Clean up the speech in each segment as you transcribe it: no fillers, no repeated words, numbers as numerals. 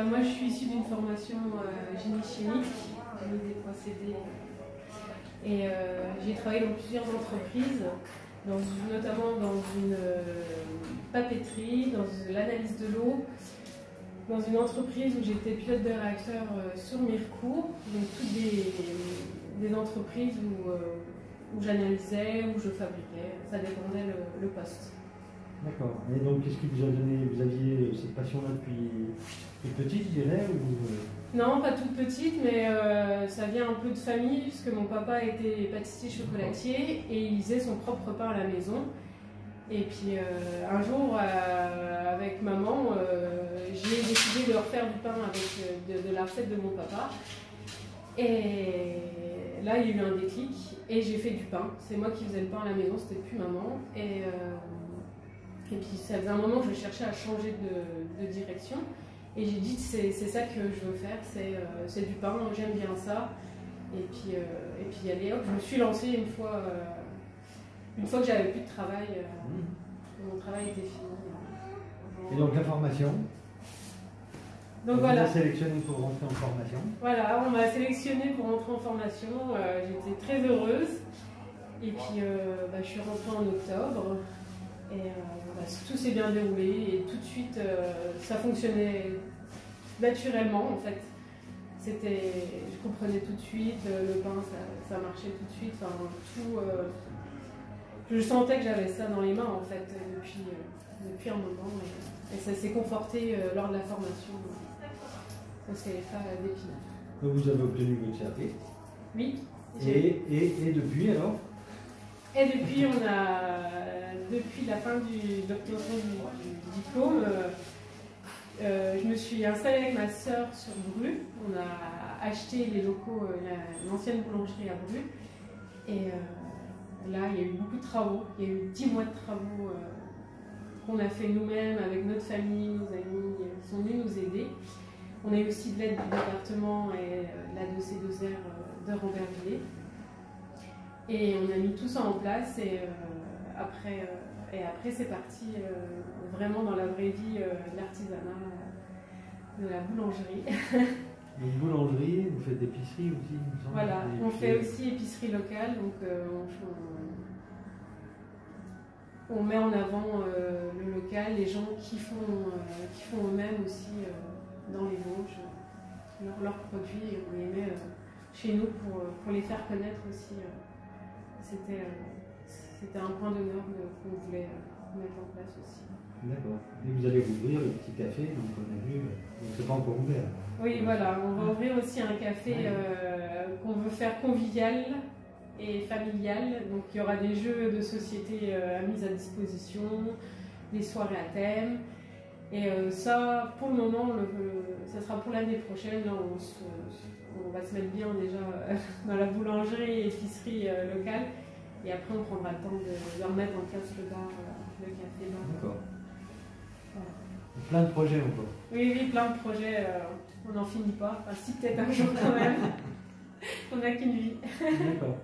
Moi, je suis issue d'une formation génie chimique, génie des procédés. Et j'ai travaillé dans plusieurs entreprises, notamment dans une papeterie, dans l'analyse de l'eau, dans une entreprise où j'étais pilote de réacteur sur Mirecourt, donc toutes des entreprises où j'analysais, où je fabriquais, ça dépendait le poste. D'accord. Et donc, qu'est-ce qui vous a donné, vous aviez cette passion-là depuis toute petite, je dirais ou... Non, pas toute petite, mais ça vient un peu de famille, puisque mon papa était pâtissier chocolatier et il faisait son propre pain à la maison. Et puis un jour, avec maman, j'ai décidé de refaire du pain avec de la recette de mon papa. Et là, il y a eu un déclic et j'ai fait du pain. C'est moi qui faisais le pain à la maison, c'était plus maman. Et puis ça faisait un moment que je cherchais à changer de direction. Et j'ai dit c'est ça que je veux faire, c'est du pain, j'aime bien ça. Et puis allez hop, je me suis lancée une fois que j'avais plus de travail, mon travail était fini. Et donc la formation? Donc on voilà. m'a sélectionné pour rentrer en formation. Voilà, on m'a sélectionné pour rentrer en formation, j'étais très heureuse. Et puis je suis rentrée en octobre. Et tout s'est bien déroulé et tout de suite ça fonctionnait naturellement en fait. Je comprenais tout de suite, le pain ça marchait tout de suite, je sentais que j'avais ça dans les mains en fait depuis un moment et ça s'est conforté lors de la formation. Ça s'est fait à l'épine. Donc vous avez obtenu votre CAP. Oui. Et depuis alors? Et depuis, depuis la fin de l'obtention du diplôme, je me suis installée avec ma sœur sur Bru. On a acheté les locaux, l'ancienne boulangerie à Bru. Et là, il y a eu beaucoup de travaux. Il y a eu 10 mois de travaux qu'on a fait nous-mêmes avec notre famille, nos amis qui sont venus nous aider. On a eu aussi de l'aide du département et de l'aide de C2R de Rambervillers. Et on a mis tout ça en place et après c'est parti vraiment dans la vraie vie de l'artisanat, de la boulangerie. Donc boulangerie, vous faites d'épicerie aussi, il me semble. Voilà, on fait aussi épicerie locale, donc on met en avant le local, les gens qui font eux-mêmes aussi dans les Vosges leurs produits et on les met chez nous pour les faire connaître aussi. C'était un point d'honneur qu'on voulait mettre en place aussi. D'accord. Et vous allez rouvrir le petit café, donc on a vu, c'est pas encore ouvert. Oui, voilà, on va ouvrir aussi un café qu'on veut faire convivial et familial. Donc il y aura des jeux de société mis à disposition, des soirées à thème. Et ça, pour le moment, ça sera pour l'année prochaine. Là, on va se mettre bien déjà dans la boulangerie et épicerie locale. Et après, on prendra le temps de remettre en place le bar, le café-bar. D'accord. Voilà. Plein de projets encore. Oui, plein de projets. On n'en finit pas. Enfin, si, peut-être un jour quand même. On n'a qu'une vie. D'accord.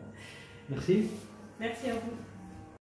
Merci. Merci à vous.